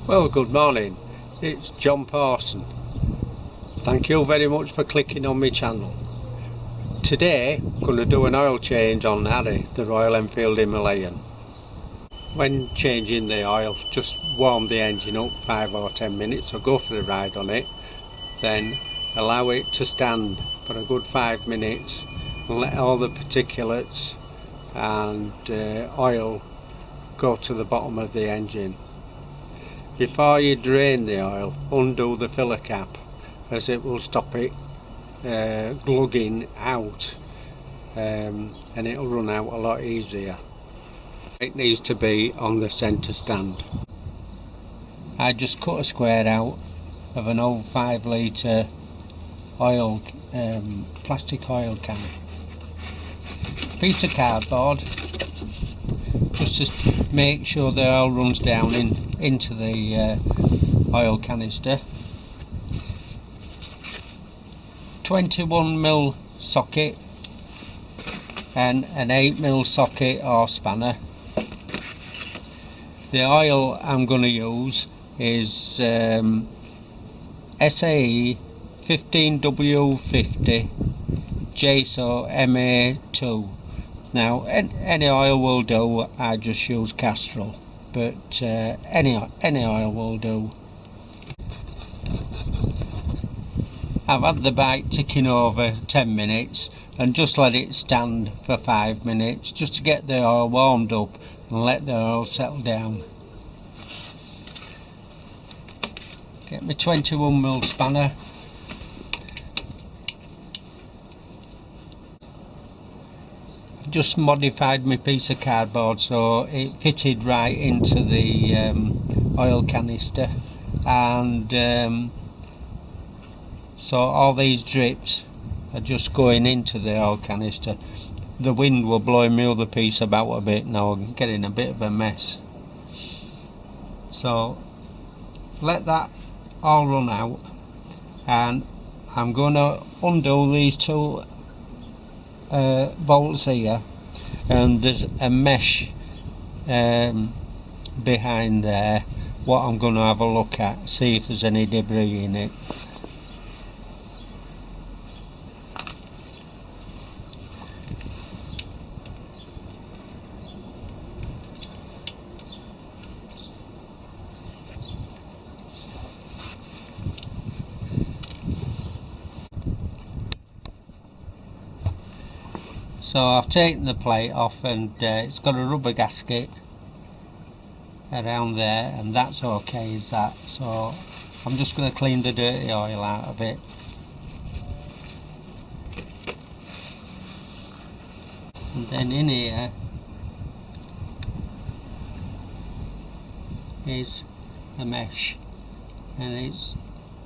Well, good morning, it's John Parson. Thank you very much for clicking on my channel. Today I'm going to do an oil change on Harry, the Royal Enfield Himalayan. When changing the oil, just warm the engine up 5 or 10 minutes or go for a ride on it, then allow it to stand for a good 5 minutes and let all the particulates and oil go to the bottom of the engine. Before you drain the oil, undo the filler cap, as it will stop it glugging out, and it'll run out a lot easier. It needs to be on the centre stand. I just cut a square out of an old 5 litre oil, plastic oil can. Piece of cardboard, just to make sure the oil runs down into the oil canister. 21mm socket and an 8mm socket or spanner. The oil I'm going to use is SAE 15W50 JSO MA2. Now any oil will do, I just use Castrol, but any oil will do. I've had the bike ticking over 10 minutes and just let it stand for 5 minutes just to get the oil warmed up and let the oil settle down. Get my 21mm spanner. Just modified my piece of cardboard so it fitted right into the oil canister, and so all these drips are just going into the oil canister. The wind will blow my other piece about a bit now, I'm getting a bit of a mess. So let that all run out, and I'm going to undo these two bolts here, and there's a mesh behind there what I'm going to have a look at, see if there's any debris in it. So I've taken the plate off, and it's got a rubber gasket around there, and that's okay as that. So I'm just going to clean the dirty oil out of it. And then in here is a mesh, and it's,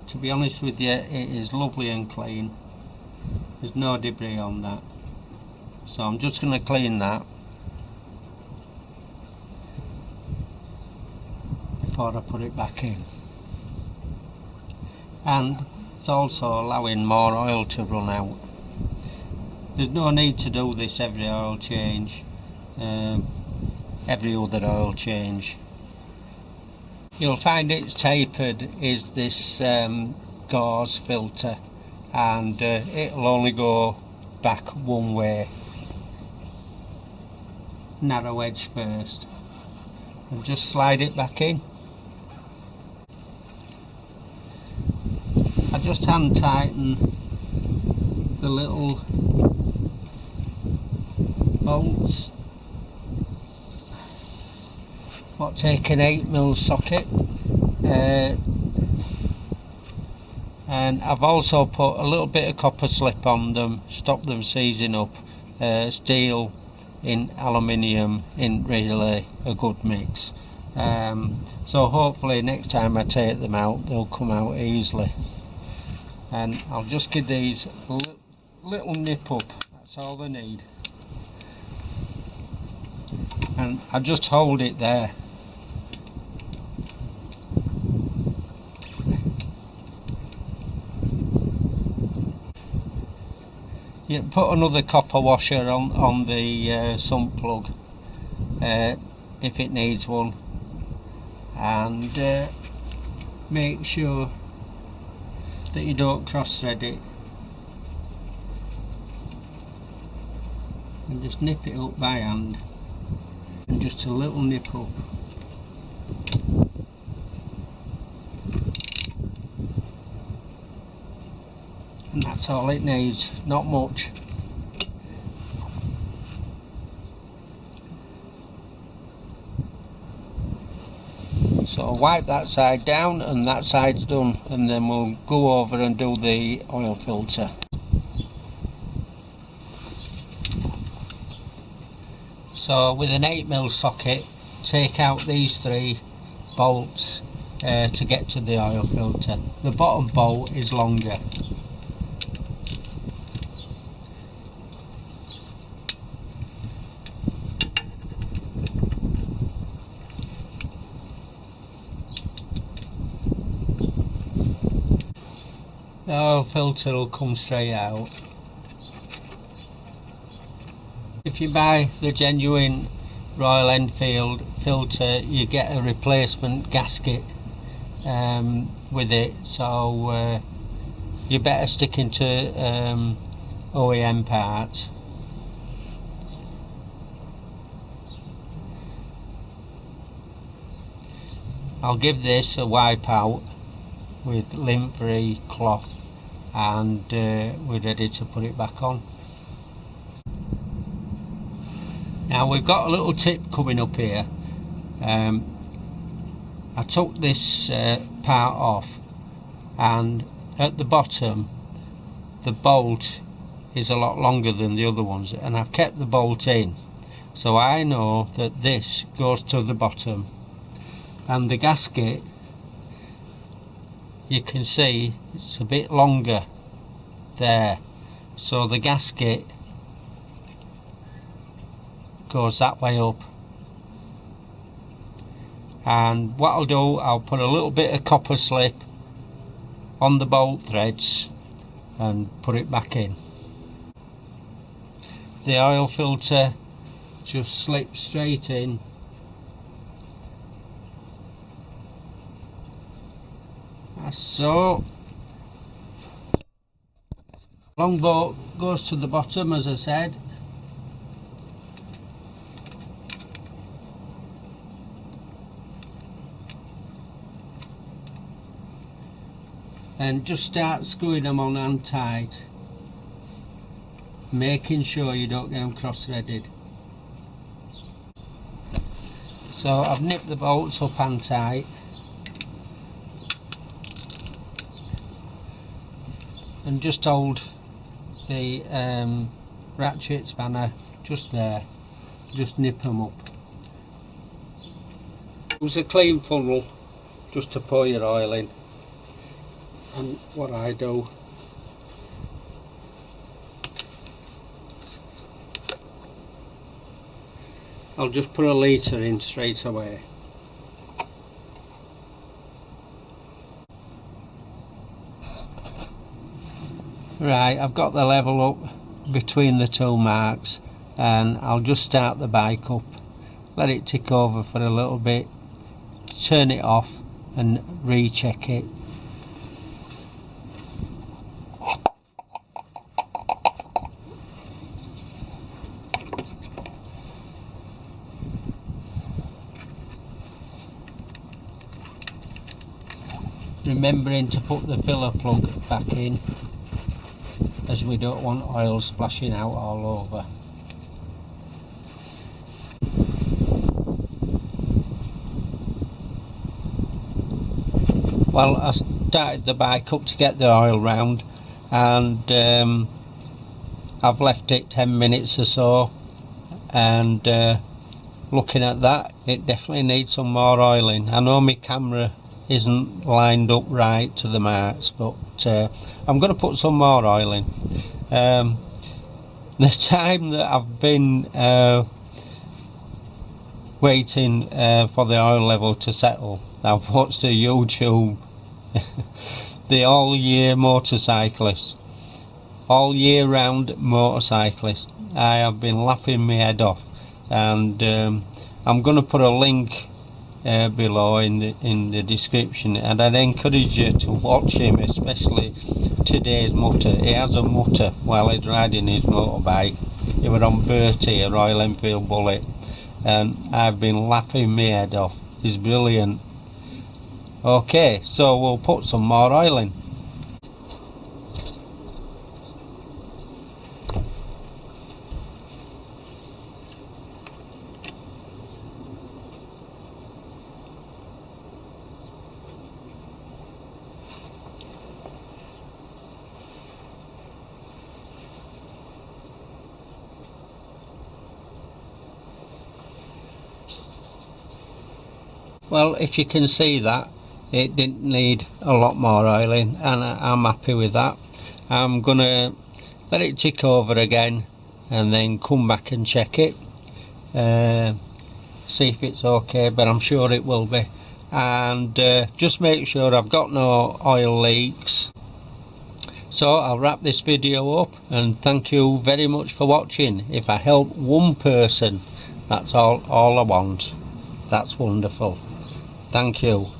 to be honest with you, it is lovely and clean. There's no debris on that. So I'm just going to clean that before I put it back in. And it's also allowing more oil to run out. There's no need to do this every oil change, every other oil change. You'll find it's tapered is this gauze filter, and it'll only go back one way. Narrow edge first, and just slide it back in. I just hand tighten the little bolts. What, take an 8mm socket, and I've also put a little bit of copper slip on them, stop them seizing up. Steel in aluminium in really a good mix, so hopefully next time I take them out they'll come out easily. And I'll just give these a little nip up, that's all they need, and I just hold it there. You put another copper washer on the sump plug if it needs one, and make sure that you don't cross thread it, and just nip it up by hand, and just a little nip up. And that's all it needs, not much. So wipe that side down and that side's done, and then we'll go over and do the oil filter. So with an 8mm socket, take out these 3 bolts to get to the oil filter. The bottom bolt is longer. The oil filter will come straight out. If you buy the genuine Royal Enfield filter, you get a replacement gasket with it, so you're better sticking to OEM parts. I'll give this a wipe out with lint-free cloth, and we're ready to put it back on. Now we've got a little tip coming up here. I took this part off, and at the bottom the bolt is a lot longer than the other ones, and I've kept the bolt in, so I know that this goes to the bottom, and the gasket, you can see it's a bit longer there, so the gasket goes that way up. And what I'll do, I'll put a little bit of copper slip on the bolt threads and put it back in. The oil filter just slips straight in. So long bolt goes to the bottom, as I said, and just start screwing them on hand tight, making sure you don't get them cross threaded. So I've nipped the bolts up hand tight, and just hold the ratchet spanner just there, just nip them up. Use a clean funnel just to pour your oil in, and what I do, I'll just put a litre in straight away. Right, I've got the level up between the 2 marks, and I'll just start the bike up, let it tick over for a little bit, turn it off and recheck it. Remembering to put the filler plug back in, as we don't want oil splashing out all over. Well, I started the bike up to get the oil round, and I've left it 10 minutes or so, and looking at that, it definitely needs some more oiling. I know my camera isn't lined up right to the marks, but I'm going to put some more oil in. The time that I've been waiting for the oil level to settle, I've watched a YouTube the All Year Motorcyclist, all year round motorcyclist. I have been laughing my head off, and I'm going to put a link below in the description, and I'd encourage you to watch him, especially today's mutter. He has a mutter while he's riding his motorbike. He was on Bertie, a Royal Enfield Bullet, and I've been laughing my head off. He's brilliant. Okay, so we'll put some more oil in. Well, if you can see that, it didn't need a lot more oil in, and I'm happy with that. I'm gonna let it tick over again and then come back and check it, see if it's okay, but I'm sure it will be. And just make sure I've got no oil leaks. So I'll wrap this video up, and thank you very much for watching. If I help one person, that's all I want. That's wonderful. Thank you.